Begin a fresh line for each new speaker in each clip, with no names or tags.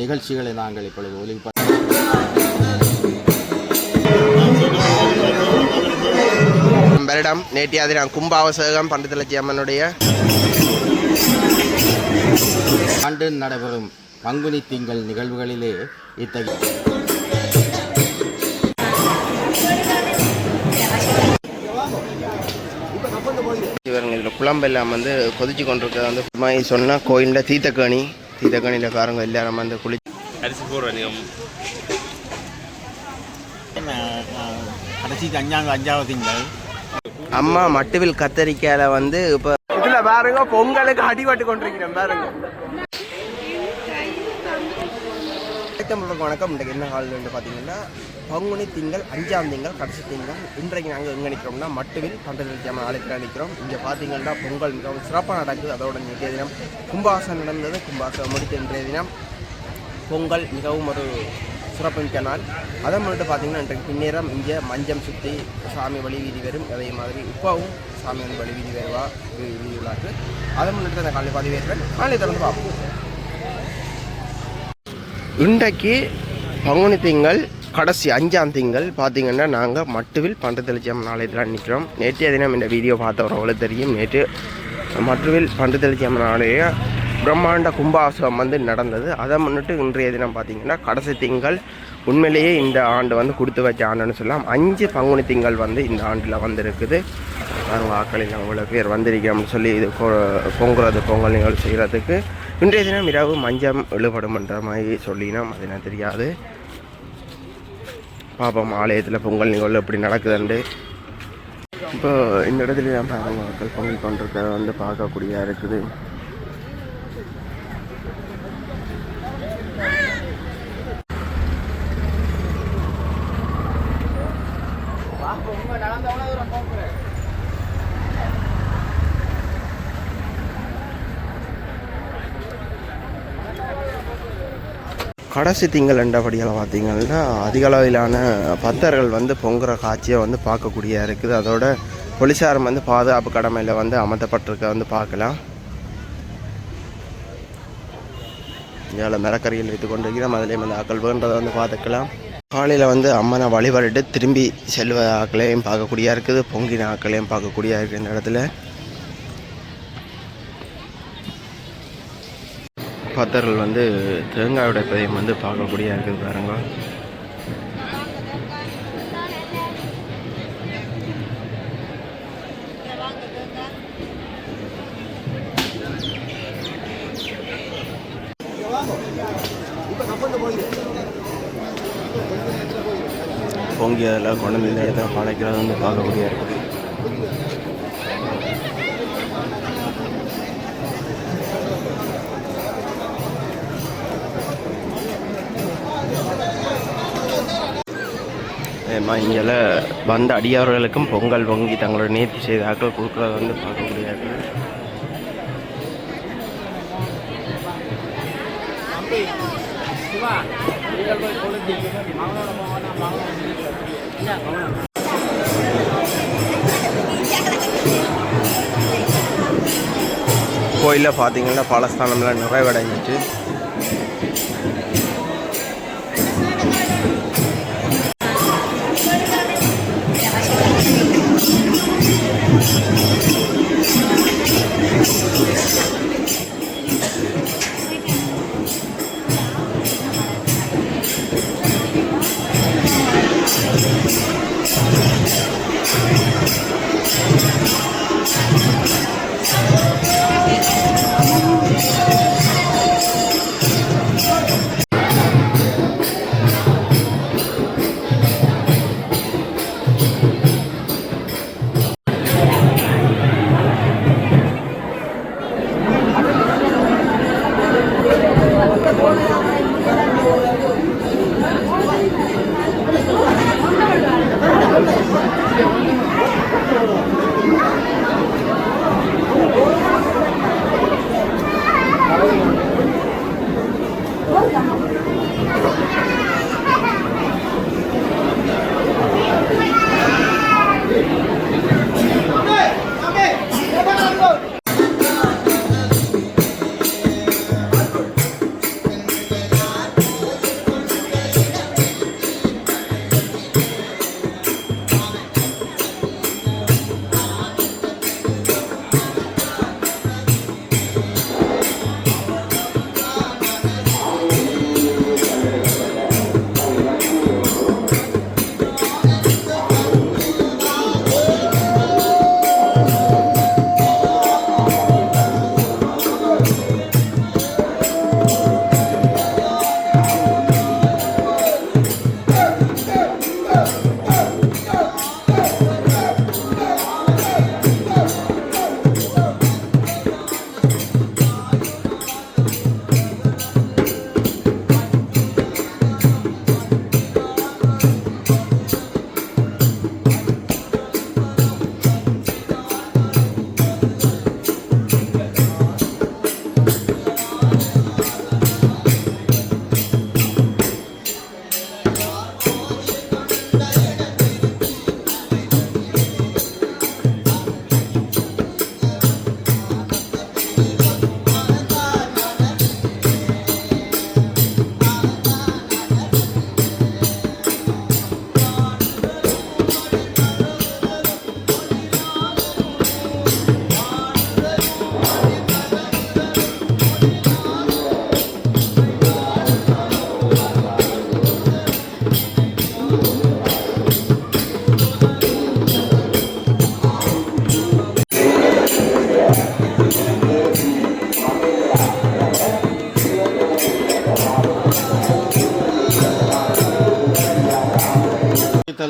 நிகழ்ச்சிகளை நாங்கள் இப்பொழுது ஒளிபரப்பு
வருடம் நேற்றைய தினம் கும்பாபிஷேகம் பண்டிதலட்சுமி அம்மனுடைய
ஆண்டு நடைபெறும் பங்குனி திங்கள் நிகழ்வுகளிலே இத்தகைய
இதில் குழம்பெல்லாம் வந்து கொதிச்சு கொண்டிருக்கிறது வந்து மாதிரி சொன்னால் கோயிலில் தீத்தக்கணியில் காரங்க எல்லாரும் வந்து
அரிசி போடுறோம்
கடைசி அஞ்சாவது திங்கள்
அம்மா மட்டுவில் கத்தரிக்காயில் வந்து இப்போ இதில் பாருங்க பொங்கலுக்கு அடிபட்டு கொண்டிருக்கிறேன் பாருங்க. வணக்கம். இன்றைக்கு என்ன கால் பார்த்தீங்கன்னா பங்குனி திங்கள் 5ஆம் திங்கள் கடைசி திங்கள். இன்றைக்கு நாங்கள் எங்கே நிற்கிறோம்னா மட்டுவில் பண்டிதலட்சுமி அம்மன் ஆலயத்தில் நிற்கிறோம். இங்கே பார்த்தீங்கன்னா பொங்கல் மிகவும் சிறப்பாக நடக்குது. அதோட இன்றைய தினம் கும்பாசம் நடந்தது. கும்பாசம் முடித்த இன்றைய தினம் பொங்கல் மிகவும் ஒரு சிறப்புமிக்க நாள். அதை முன்னிட்டு பார்த்தீங்கன்னா இன்றைக்கு பின்னேரம் இங்கே மஞ்சம் சுற்றி சாமி வழி வீதி வரும். அதே மாதிரி இப்போவும் சாமி வந்து வழி வீதி வருவா வீதி விழாக்கு. அதை முன்னிட்டு அந்த காலை பதிவேற்றேன். காலை திறந்து பார்ப்போம். இன்றைக்கு பங்குனி திங்கள் கடைசி 5ஆம் திங்கள் பார்த்தீங்கன்னா நாங்கள் மட்டுவில் பண்டிதலட்சுமி அம்மன் ஆலயத்தில் நிற்கிறோம். நேற்றைய தினம் இந்த வீடியோ பார்த்தவர்களுக்கு தெரியும். நேற்று மட்டுவில் பண்டிதலட்சுமி அம்மன் ஆலய பிரம்மாண்ட கும்பாபிஷேகம் வந்து நடந்தது. அதை முன்னிட்டு இன்றைய தினம் பார்த்திங்கன்னா கடைசி திங்கள். உண்மையிலேயே இந்த ஆண்டு வந்து கொடுத்து வச்ச ஆண்டுன்னு சொல்லலாம். 5 பங்குனி திங்கள் வந்து இந்த ஆண்டில் வந்துருக்குது. வாக்களில் அவ்வளோ பேர் வந்திருக்கோம்னு சொல்லி இது பொங்கல் நிகழ்ச்சி செய்கிறதுக்கு இன்றைய தினம் இரவு மஞ்சம் இழுபடும்ன்ற மாதிரி சொல்லினோம். அது என்ன தெரியாது. பாப்போம் ஆலயத்தில் பொங்கல் நிகழ்வு எப்படி நடக்குதுண்டு. இப்போ இந்த இடத்துல தான் பாருங்க மக்கள் பொங்கல் கொண்டிருக்கிறத வந்து பார்க்கக்கூடியதாக இருக்குது. கடைசி திங்கள் என்றபடியால் பார்த்திங்கன்னா அதிக அளவிலான பக்தர்கள் வந்து பொங்குற காட்சியை வந்து பார்க்கக்கூடியதாக இருக்குது. அதோட போலீஸாரும் வந்து பாதுகாப்பு கடமையில் வந்து அமர்த்தப்பட்டிருக்க வந்து பார்க்கலாம். இதில் மரக்கறிகள் வைத்து கொண்டிருக்கிறோம். அதிலேயும் வந்து ஆக்கள் வேண்டதை வந்து பார்த்துக்கலாம். காலையில் வந்து அம்மனை வழிபட்டு திரும்பி செல்வ ஆக்களையும் பார்க்கக்கூடியதாக இருக்குது. பொங்கின ஆக்களையும் பார்க்கக்கூடியதாக இருக்குது. இந்த இடத்துல பக்தர்கள் வந்து தேங்காய் உடைப்பதையும் வந்து பார்க்கக்கூடிய இருக்குது பாருங்க. பொங்கி அதெல்லாம் கொண்டு வந்து இந்த இடத்துல பழைக்கிறது வந்து பார்க்கக்கூடிய இருக்குது. இங்கே வந்த அடியார்களுக்கும் பொங்கல் பொங்கி தங்களோட நேர்த்தி செய்த ஆக்கள் கொடுக்குறத வந்து பார்க்கக்கூடியது. கோயிலில் பார்த்தீங்கன்னா பாலஸ்தானம்லாம் நிறைவடைஞ்சிட்டு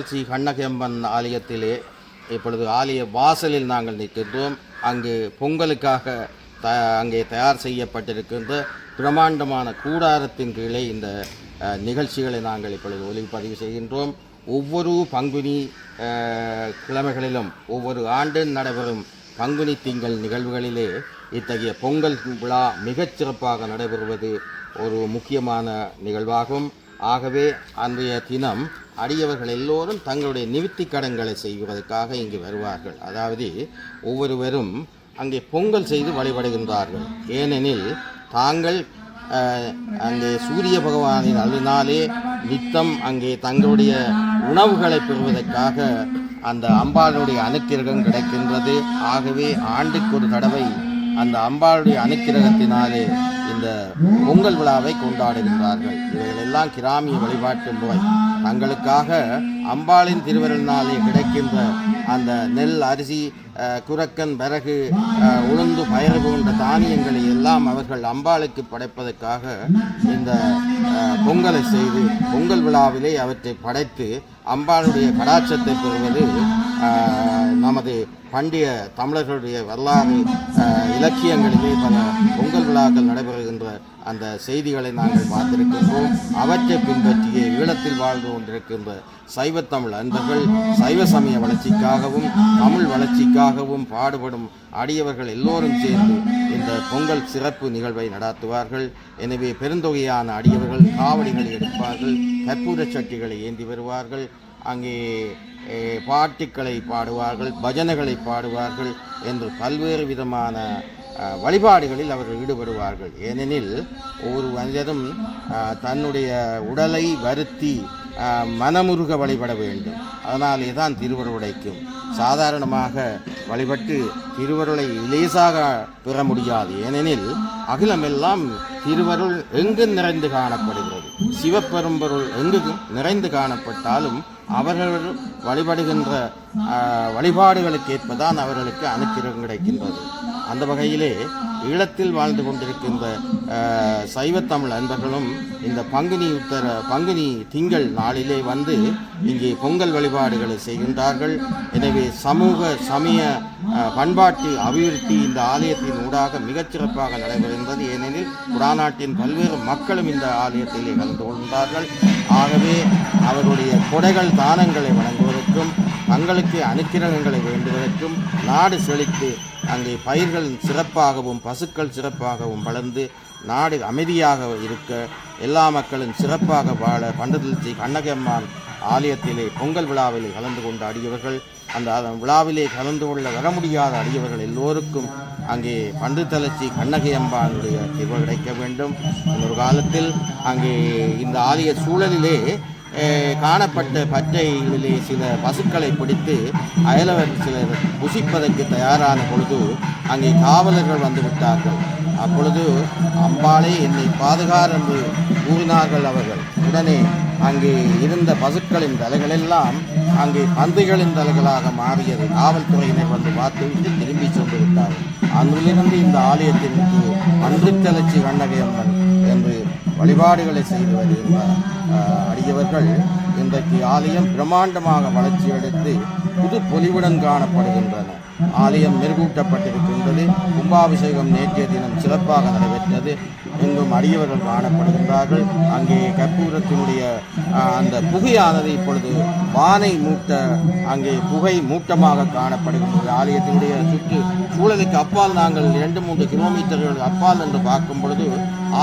பண்டுதல்சி கண்ணகியம்மன் ஆலயத்திலே இப்பொழுது ஆலய வாசலில் நாங்கள் நிற்கின்றோம். அங்கு பொங்கலுக்காக அங்கே தயார் செய்யப்பட்டிருக்கின்ற பிரமாண்டமான கூடாரத்தின் கீழே இந்த நிகழ்ச்சிகளை நாங்கள் இப்பொழுது ஒளிப்பதிவு செய்கின்றோம். ஒவ்வொரு பங்குனி கிழமைகளிலும் ஒவ்வொரு ஆண்டும் நடைபெறும் பங்குனி திங்கள் நிகழ்வுகளிலே இத்தகைய பொங்கல் விழா மிகச்சிறப்பாக நடைபெறுவது ஒரு முக்கியமான நிகழ்வாகும். ஆகவே அன்றைய தினம் அடியவர்கள் எல்லோரும் தங்களுடைய நிவித்தி கடன்களை செய்வதற்காக இங்கு வருவார்கள். அதாவது ஒவ்வொருவரும் அங்கே பொங்கல் செய்து வழிபடுகின்றார்கள். ஏனெனில் தாங்கள் அங்கே சூரிய பகவானின் அருளினாலே நித்தம் அங்கே தங்களுடைய உணவுகளை பெறுவதற்காக அந்த அம்பாளுடைய அனுக்கிரகம் கிடைக்கின்றது. ஆகவே ஆண்டுக்கு ஒரு தடவை அந்த அம்பாளுடைய அனுக்கிரகத்தினாலே இந்த பொங்கல் விழாவை கொண்டாடுகின்றார்கள். இவைகளெல்லாம் கிராமிய வழிபாட்டு முறை. தங்களுக்காக அம்பாளின் திருவருளினாலே கிடைக்கின்ற அந்த நெல், அரிசி, குரக்கன், பிறகு உளுந்து, பயறு போன்ற தானியங்களை எல்லாம் அவர்கள் அம்பாளுக்கு படைப்பதற்காக இந்த பொங்கலை செய்து பொங்கல் விழாவிலே அவற்றை படைத்து அம்பாளுடைய கடாட்சத்தை பெறுவது நமது பண்டைய தமிழர்களுடைய வரலாறு இலக்கியங்களிலே பல பொங்கல் விழாக்கள் நடைபெறுகின்ற அந்த செய்திகளை நாங்கள் பார்த்திருக்கின்றோம். அவற்றை பின்பற்றிய ஈழத்தில் வாழ்ந்து கொண்டிருக்கின்ற சைவத்தமிழ் அன்பர்கள் சைவ சமய வளர்ச்சிக்காகவும் தமிழ் வளர்ச்சிக்காகவும் பாடுபடும் அடியவர்கள் எல்லோரும் சேர்ந்து இந்த பொங்கல் சிறப்பு நிகழ்வை நடாத்துவார்கள். எனவே பெருந்தொகையான அடியவர்கள் காவடிகளை எடுப்பார்கள், கற்பூர சட்டிகளை ஏந்தி வருவார்கள், அங்கே பாட்டுக்களை பாடுவார்கள், பஜனைகளை பாடுவார்கள் என்று பல்வேறு விதமான வழிபாடுகளில் அவர்கள் ஈடுபடுவார்கள். ஏனெனில் ஒவ்வொரு மனிதரும் தன்னுடைய உடலை வருத்தி மனமுருக வழிபட வேண்டும். அதனாலே தான் திருவருள் உடைக்கும். சாதாரணமாக வழிபட்டு திருவருளை லேசாக பெற முடியாது. ஏனெனில் அகிலமெல்லாம் திருவருள் எங்கு நிறைந்து காணப்படுகிறது. சிவப்பெரும்பொருள் எங்கு நிறைந்து காணப்பட்டாலும் அவர்கள் வழிபடுகின்ற வழிபாடுகளுக்கு ஏற்பதான் அவர்களுக்கு அனுக்கிரகம் கிடைக்கின்றது. அந்த வகையிலே ஈழத்தில் வாழ்ந்து கொண்டிருக்கின்ற சைவத்தமிழ் அன்பர்களும் இந்த பங்குனி திங்கள் நாளிலே வந்து இங்கே பொங்கல் வழிபாடுகளை செய்கின்றார்கள். எனவே சமூக சமய பண்பாட்டு அபிவிருத்தி இந்த ஆலயத்தின் ஊடாக மிகச்சிறப்பாக நடைபெறுகின்றது. ஏனெனில் குடாநாட்டின் பல்வேறு மக்களும் இந்த ஆலயத்திலே கலந்து கொள்கின்றார்கள். ஆகவே அவருடைய கொடைகள் தானங்களை வழங்குவதற்கும் தங்களுக்கு அனுக்கிரகங்களை வேண்டுவதற்கும் நாடு செழித்து அங்கே பயிர்கள் சிறப்பாகவும் பசுக்கள் சிறப்பாகவும் வளர்ந்து நாடு அமைதியாக இருக்க எல்லா மக்களும் சிறப்பாக வாழ பண்டுதல்சி கண்ணகியம்மன் ஆலயத்திலே பொங்கல் விழாவிலே கலந்து கொண்ட அடியவர்கள் அந்த விழாவிலே கலந்து கொள்ள வர முடியாத அடியவர்கள் எல்லோருக்கும் அங்கே பண்டுதல்சி கண்ணகியம்மனுடைய திருவருள் கிடைக்க வேண்டும். இன்னொரு காலத்தில் அங்கே இந்த ஆலய சூழலிலே காணப்பட்ட பற்றைகளிலே சில பசுக்களை பிடித்து அயலவர் சிலர் புசிப்பதற்கு தயாரான பொழுது அங்கே காவலர்கள் வந்து விட்டார்கள். அப்பொழுது அம்பாளே என்னை பாதுகார் என்று கூறினார்கள் அவர்கள். உடனே அங்கே இருந்த பசுக்களின் தலைகளெல்லாம் அங்கே பன்றிகளின் தலைகளாக மாறியது. காவல்துறையினர் வந்து பார்த்துவிட்டு திரும்பி சென்று விட்டார்கள். அன்றிலிருந்து இந்த ஆலயத்திற்கு பன்றித்தலச்சி கண்ணகியம்மன் என்று வழிபாடுகளை செய்து வருகின்ற அடியவர்கள் இன்றைக்கு ஆலயம் பிரம்மாண்டமாக வளர்ச்சியடைந்து புது பொலிவுடன் காணப்படுகின்றன. ஆலயம் மெருகூட்டப்பட்டிருக்கின்றது. கும்பாபிஷேகம் நேற்றைய தினம் சிறப்பாக நடைபெற்றது. எங்கும் அடியவர்கள் காணப்படுகின்றார்கள். அங்கே கற்பூரத்தினுடைய அந்த புகையானது இப்பொழுது வானை மூட்ட அங்கே புகை மூட்டமாக காணப்படுகின்றது. ஆலயத்தினுடைய சுற்று சூழலுக்கு அப்பால் நாங்கள் 2-3 கிலோமீட்டர்கள் அப்பால் என்று பார்க்கும் பொழுது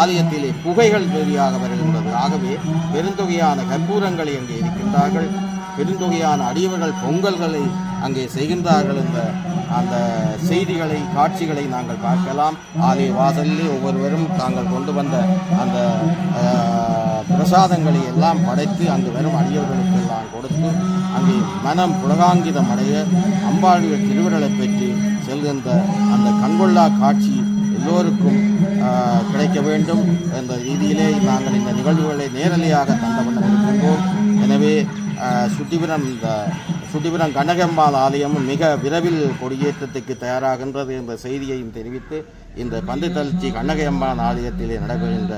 ஆலயத்திலே புகைகள் வெளியாக வருகின்றது. ஆகவே பெருந்தொகையான கற்பூரங்களை அங்கே இருக்கின்றார்கள். பெருந்தொகையான அடியவர்கள் பொங்கல்களை அங்கே செய்கின்றார்கள் என்ற அந்த செய்திகளை காட்சிகளை நாங்கள் பார்க்கலாம். ஆலய வாசலிலே ஒவ்வொருவரும் தாங்கள் கொண்டு வந்த அந்த பிரசாதங்களை எல்லாம் படைத்து அங்கு வரும் அடியவர்களுக்கு எல்லாம் கொடுத்து அங்கே மனம் புலகாங்கிதம் அடைய அம்பாளுடைய திருவிரலை பெற்று செல்கின்ற அந்த கண்கொள்ளா காட்சி எல்லோருக்கும் கிடைக்க வேண்டும் என்ற ரீதியிலே நாங்கள் இந்த நிகழ்வுகளை நேரடியாக தந்தவண்ணம் இருக்கின்றோம். எனவே சுட்டிபுரம் கண்ணகியம்மாள் ஆலயமும் மிக விரைவில் கொடியேற்றத்துக்கு தயாராகின்றது என்ற செய்தியையும் தெரிவித்து இந்த பண்டுதல்சி கண்ணகியம்மாள் ஆலயத்திலே நடைபெறுகின்ற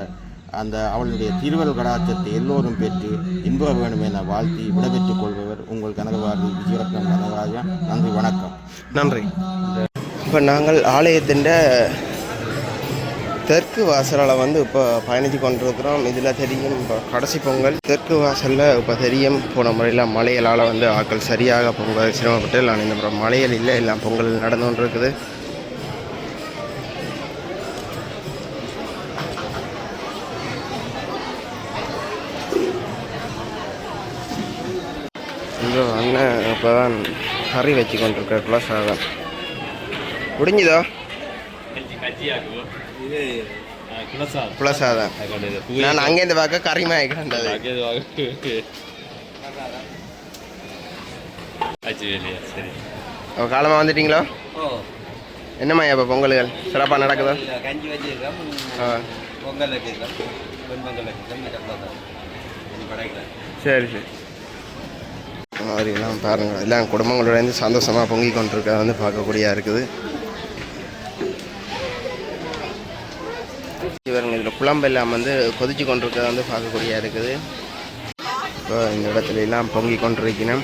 அந்த அவளுடைய திருவருள் கடாட்சத்தை எல்லோரும் பெற்று இன்ப வேணும் என வாழ்த்தி விடைபெற்றுக் கொள்பவர் உங்கள் கனகவாதி விஜயரத்னம் கனகராஜன். நன்றி, வணக்கம்.
நன்றி. இப்போ நாங்கள் ஆலயத்தின் தெற்கு வாசலில் வந்து இப்போ பயணித்து கொண்டிருக்கிறோம். இதில் தெரியும் இப்போ கடைசி பொங்கல். தெற்கு வாசலில் இப்போ தெரியும் போன முறையில் மலையலால் வந்து ஆட்கள் சரியாக பொங்கல் சிரமப்பட்டு நான் இந்த முறை மலையல் இல்லை, எல்லாம் பொங்கல் நடந்து கொண்டு இருக்குது. இங்கே அண்ணன் இப்போ தான் கறி வச்சு கொண்டிருக்க குலசாதம் முடிஞ்சுதோ. குலசாதம் நான் அங்கேருந்து பார்க்க கறிமா ஆகிக்கிட்டது. காலமாக வந்துட்டீங்களோ? என்னம்மா இப்போ பொங்கல்கள் சிறப்பாக நடக்குதோ? சரி சரி. மாதிரிலாம் பாருங்கள், எல்லாம் குடும்பங்களோட சந்தோஷமாக பொங்கி கொண்டிருக்க வந்து பார்க்கக்கூடியா இருக்குது. இவருங்க இதில் குழம்பு எல்லாம் வந்து கொதிச்சு கொண்டிருக்கிறத வந்து பார்க்கக்கூடியா இருக்குது. இப்போ இந்த இடத்துல எல்லாம் பொங்கி கொண்டிருக்கணும்.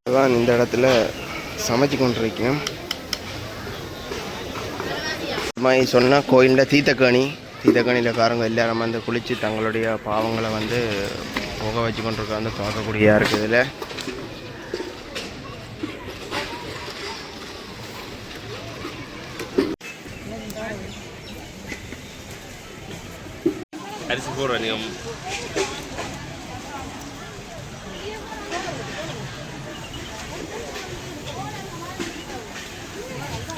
இதுதான் இந்த இடத்துல சமைச்சு கொண்டிருக்கணும். மாதிரி சொன்னால் கோயிலில் தீர்த்தக்கணியில் காரங்க எல்லாரும் வந்து குளித்து தங்களுடைய பாவங்களை வந்து புகை வச்சு கொண்டிருக்க வந்து பார்க்கக்கூடியா இருக்குது. இதில்
அரிசி போடுறேன் நீங்கள்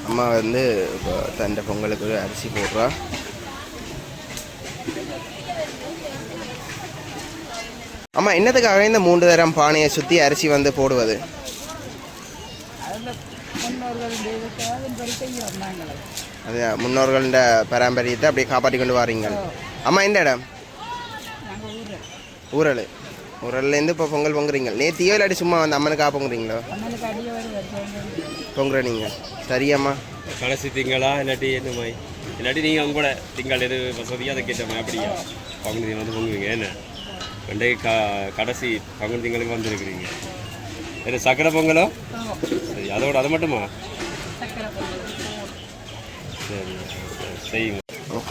அம்மா வந்து இப்போ தண்டை பொங்கலுக்கு அரிசி போடுறா. அம்மா என்னத்துக்காக இந்த 3 தரம் பானையை சுற்றி அரிசி வந்து போடுவது? அது முன்னோர்கள பாரம்பரியத்தை அப்படியே காப்பாற்றி கொண்டு வாரீங்க. அம்மா எந்த இடம்? ஊரல்லேருந்து இப்போ பொங்கல் பொங்குறீங்க. நேத்தியோ இல்லாட்டி சும்மா வந்து அம்மனுக்காக பொங்குறீங்களோ? பொங்குற நீங்கள் சரியாம்மா.
கடைசி திங்களா இல்லாட்டி என்ன மாதிரி இல்லாட்டி நீங்கள் அவங்க கூட திங்கள் எது வசதியாக அதை கேட்ட மாதிரி அப்படியா பங்குனி வந்து பொங்குவீங்க? என்ன ரெண்டே கடைசி பங்குனி திங்களுக்கு வந்துருக்குறீங்க. என்ன சக்கரை பொங்கலோ? சரி, அதோட அது மட்டுமா? சரி செய்யுங்க.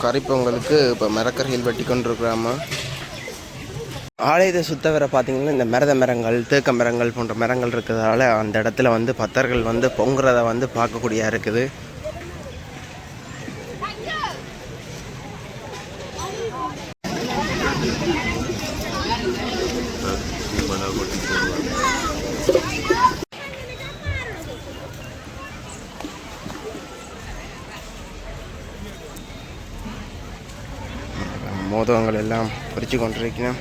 கறி பொங்கலுக்கு இப்போ மரக்கறிகள் வெட்டி கொண்டு இருக்கிறாமா. ஆலயத்தை சுத்த வர பார்த்தீங்கன்னா இந்த மரத மரங்கள், தேக்க மரங்கள் போன்ற மரங்கள் இருக்கிறதால அந்த இடத்துல வந்து பக்தர்கள் வந்து பொங்குறத வந்து பார்க்கக்கூடியா இருக்குது. மோதகங்கள் எல்லாம் பொறிச்சு கொண்டிருக்கிறேன்.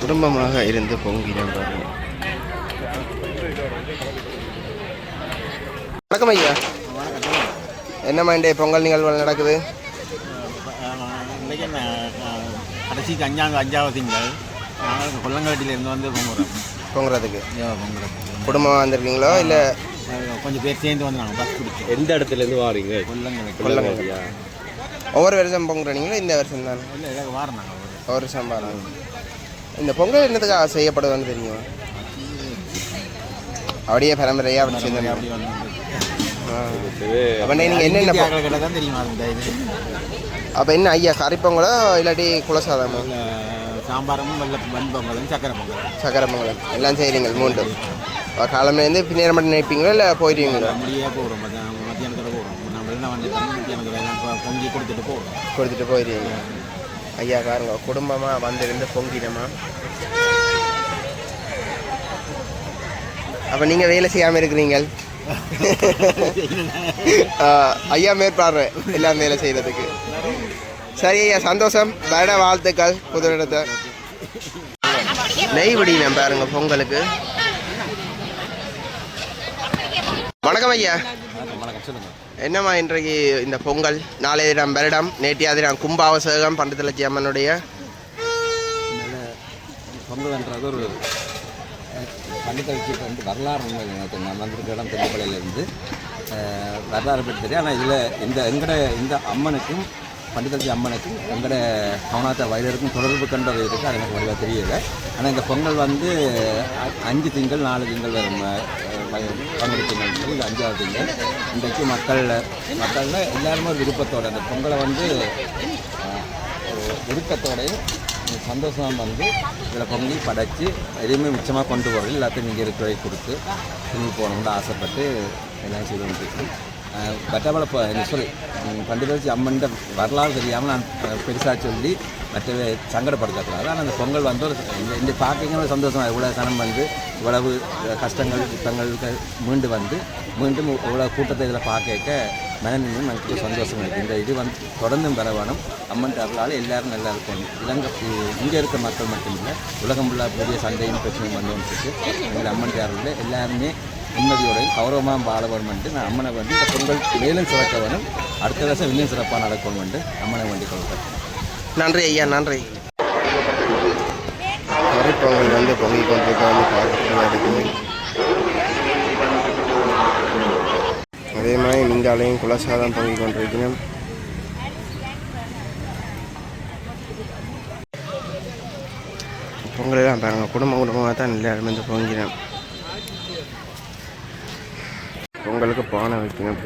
குடும்பமாக இருந்து பொங்கினோம் பாருங்க. வணக்கம் ஐயா. என்னம்மா இன்றைய பொங்கல் நிகழ்வுகள் நடக்குது?
இன்றைக்கி கடைசிக்கு அஞ்சாவது திங்கள் நாங்கள் கொல்லங்காட்டிலேருந்து வந்து
பொங்குறதுக்கு குடும்பமாக வந்திருக்கீங்களோ இல்லை
கொஞ்சம் பேர் சேர்ந்து வந்து நாங்கள் பஸ் பிடிச்சோம்.
எந்த இடத்துலேருந்து வாரீங்க?
கொல்லங்காட்டியா? ஒவ்வொரு வருஷம் பொங்குறீங்களா? இந்த வருஷம் தான்?
இல்லை ஏதாவது வாரம் நாங்கள்
ஒரு வருஷம் பாருங்க. இந்த பொங்கல் என்னத்துக்காக செய்யப்படுதுன்னு தெரியும்? அப்படியே பரம்பரையாக அப்படி செய்ய
அப்படி வந்து
அப்போ நீங்கள் என்னென்ன
தான் தெரியுமா இது?
அப்போ என்ன ஐயா, கறிப்பொங்கலோ இல்லாட்டி குலசாதமோ?
சாம்பாரும் வெண்பொங்கலும்
சக்கரை பொங்கலும் எல்லாம் செய்கிறீங்க? 3 காலமேலேருந்து பின்னேரம் மட்டும் நினைப்பீங்களோ இல்லை போயிடுவீங்களா?
முடியே போகிறோம், மத்தியானத்தில் போகிறோம். நம்ம எல்லாம் வந்து மத்தியானத்தில் பொங்கி கொடுத்துட்டு
போயிடுவீங்க. ஐயா பாருங்க, குடும்பமாக வந்திருந்து பொங்கினமா. அப்போ நீங்கள் வேலை செய்யாமல் இருக்கிறீங்க. ஐயா மேற்பாடுறேன் எல்லாம் வேலை செய்கிறதுக்கு. சரி ஐயா, சந்தோஷம். வருட வாழ்த்துக்கள் புது இடத்தை. நெய் விடினேன் பாருங்க பொங்கலுக்கு. வணக்கம் ஐயா. என்னம்மா இன்றைக்கு இந்த பொங்கல், நாளைய தினம் வருடம், நேற்றைய தினம் கும்பாபிஷேகம் பண்டத்திலட்சி அம்மனுடைய.
பொங்கல்ன்றது ஒரு பண்டிகைக்கு வந்து வரலாறு நான் வந்திருக்க இடம் திருப்பலையிலேருந்து வரலாறு பற்றி தெரியும். ஆனால் இதில் இந்த அம்மனுக்கும் பண்டிதர்ஜி அம்மனுக்கும் எங்கட கவனத்தை வயலருக்கும் தொடர்பு கண்டது இருக்குது. அது எனக்கு வடிவாக தெரியலை. ஆனால் இந்த பொங்கல் வந்து 5 திங்கள் 4 திங்கள் வரும். பங்குனி திங்கள் இது 5ஆவது திங்கள். இன்றைக்கு மக்களில் எல்லாருமே ஒரு விருப்பத்தோடு அந்த பொங்கலை வந்து ஒரு விருப்பத்தோடையும் சந்தோஷமாக வந்து இதில் பொங்கி படைச்சி எதுவுமே மிச்சமாக கொண்டு போகிறது எல்லாத்தையும் இங்கே இருக்கிற கொடுத்து திரும்பி போகணும்னு ஆசைப்பட்டு எல்லாம் செய்து கொண்டிருக்கேன். பட்டாமலை சொல்லி பண்டிதர்ஜி அம்மன் வரலாறு தெரியாமல் நான் பெருசாக சொல்லி மற்றவே சங்கடப்படுத்தக்கூடாது. ஆனால் அந்த பொங்கல் வந்து ஒரு இந்த பார்க்கிங்க ஒரு சந்தோஷமாக இவ்வளோ சனம் வந்து இவ்வளவு கஷ்டங்கள் யுத்தங்களுக்கு மீண்டும் இவ்வளோ கூட்டத்தை இதில் பார்க்க மனநிலையும் எனக்கு சந்தோஷம் இருக்குது. இந்த இது வந்து தொடர்ந்தும் பெற வேணும். அம்மன் அருளால் எல்லாரும் நல்லா இருக்கணும். இங்கே இருக்க மக்கள் மட்டும் இல்லை, உலகம் உள்ள பெரிய சண்டையும் பிரச்சனையும் வந்தோன்ட்டு எங்கள் அம்மன் அருளில் எல்லாருமே நிம்மதியோடையும் கௌரவமாக வாழ வேணுமென்று நான் அம்மனை வந்து இந்த பொங்கல் மேலும் சிறக்க வேணும். அடுத்த வருஷம் இன்னும் சிறப்பாக நடக்கணும் என்று அம்மனை வேண்டிக் கொள்கிறேன்.
நன்றி ஐயா, நன்றி. பொங்கல் வந்து பொங்கி கொண்டிருக்காங்க பார்க்கக்கூடிய. அதே மாதிரி நீங்காலையும் குலசாதம் பொங்கி கொண்டிருக்கணும். பொங்கலாம் பாருங்கள், குடும்பமாக தான் எல்லாருமே வந்து பொங்கினோம். பொங்கலுக்கு பானை வைக்கணும்.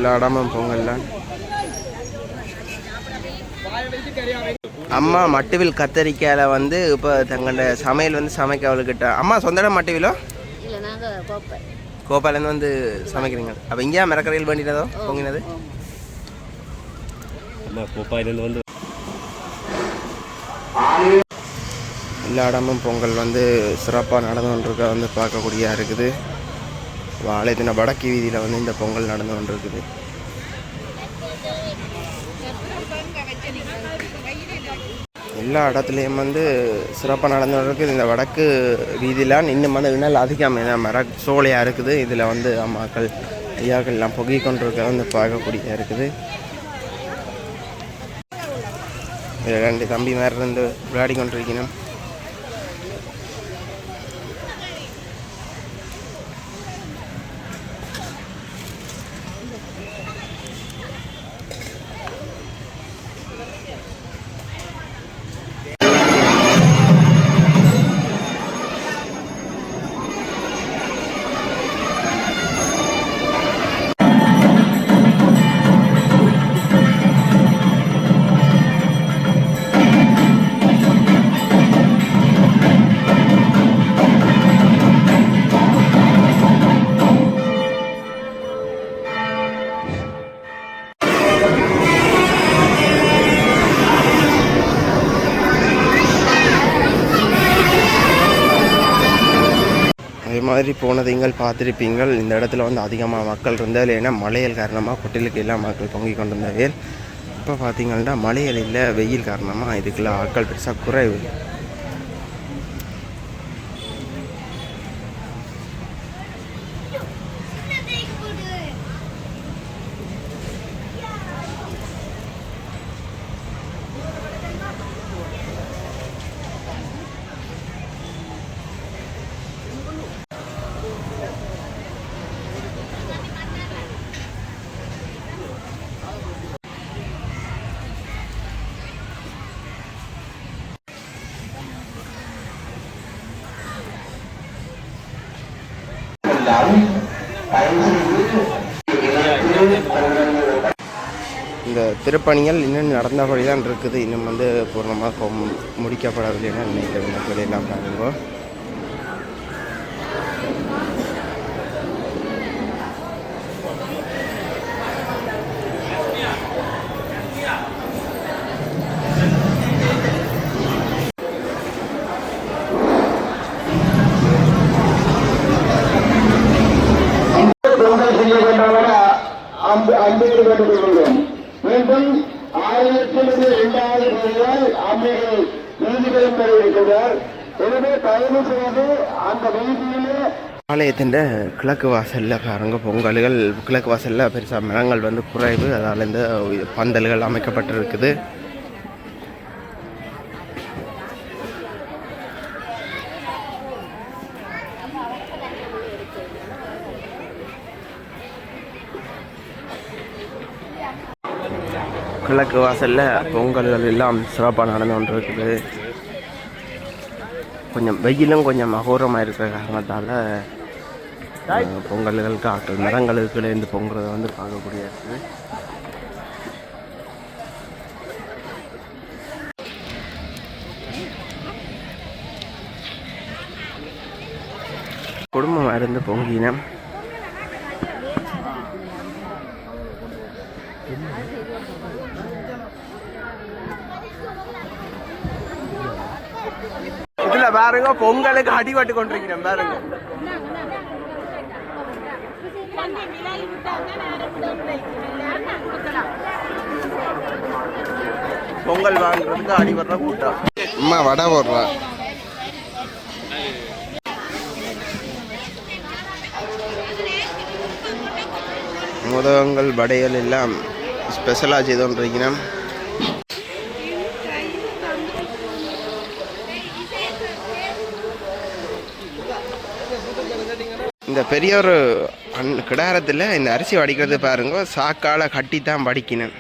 எல்லா இடமும் பொங்கல்ல. அம்மா மட்டுவில் கத்தரிக்காயில் வந்து இப்போ தங்களோட சமையல் வந்து சமைக்க அவளுக்கிட்ட. அம்மா சொந்த இடம் மட்டுவிலோ? கோப்பாலேருந்து வந்து சமைக்கிறீங்க. அப்போ இங்கேயா மிரக்கரையில் வேண்டினதோ பொங்கினது?
வந்து
எல்லா இடமும் பொங்கல் வந்து சிறப்பாக நடந்து கொண்டிருக்க வந்து பார்க்கக்கூடியா இருக்குது. வாழைத்தின வடக்கு வீதியில் வந்து இந்த பொங்கல் நடந்து கொண்டிருக்குது. எல்லா இடத்துலையும் வந்து சிறப்பாக நடந்து கொண்டிருக்குது. இந்த வடக்கு வீதியில் இன்னும் வந்து இணல் அதிகம் சோலையாக இருக்குது. இதில் வந்து அம்மாக்கள் ஐயாக்கள் எல்லாம் புகை கொண்டிருக்க வந்து பார்க்கக்கூடிய இருக்குது. இதில் 2 தம்பி மேலே இருந்து விளையாடி கொண்டிருக்கணும். அதே மாதிரி போனதைங்கள் பார்த்துருப்பீங்கள். இந்த இடத்துல வந்து அதிகமாக மக்கள் இருந்தால், ஏன்னா மழையல் காரணமாக கொட்டிலுக்கு எல்லாம் மக்கள் பொங்கி கொண்டு இருந்தார்கள். இப்போ பார்த்தீங்கன்னா மழையல் இல்லை, வெயில் காரணமாக இதுக்கெல்லாம் ஆட்கள் பெருசாக குறைவு. இந்த திருப்பணிகள் இன்னும் நடந்தபடி தான் இருக்குது. இன்னும் வந்து பூர்ணமாக முடிக்கப்படவில்லைன்னு நினைக்கிறேன். இந்த வேலையெல்லாம் பாருங்க.
மீண்டும் 1200 அம்மைகள் நீதிகளும் இருக்கிறார். எனவே தயவு செய்து அந்த வீதியிலே
ஆலயத்தின் கிழக்கு வாசலில் பாருங்க பொங்கல்கள். கிழக்கு வாசலில் பெருசாக மரங்கள் வந்து குறைவு, அதால் இந்த பந்தல்கள் அமைக்கப்பட்டிருக்குது. கிழக்கு வாசலில் பொங்கல்கள் எல்லாம் சிறப்பாக நடந்து கொண்டு இருக்குது. கொஞ்சம் வெயிலும் கொஞ்சம் அகோரமாக இருக்கிற காரணத்தால் பொங்கல்களுக்கு ஆட்கள் மரங்களுக்குள்ளேருந்து பொங்குறதை வந்து பார்க்கக்கூடிய இருக்குது. குடும்பமாக இருந்து பொங்கினம். இதுல பாருங்க பொங்கலுக்கு அடிபட்டு கொண்டிருக்கிறேன் பாருங்க. பொங்கல் வாங்குறதுக்கு அடிபடுற கூட்டம். அம்மா வடை போடுறா. முதங்கள் வடைகள் எல்லாம் ஸ்பெஷலாக செய்து கொண்டிருக்கிறேன். இந்த பெரிய ஒரு கிடாரத்தில் இந்த அரிசி வடிக்கிறது பாருங்க, சாக்கால் கட்டி தான் வடிக்கணும்.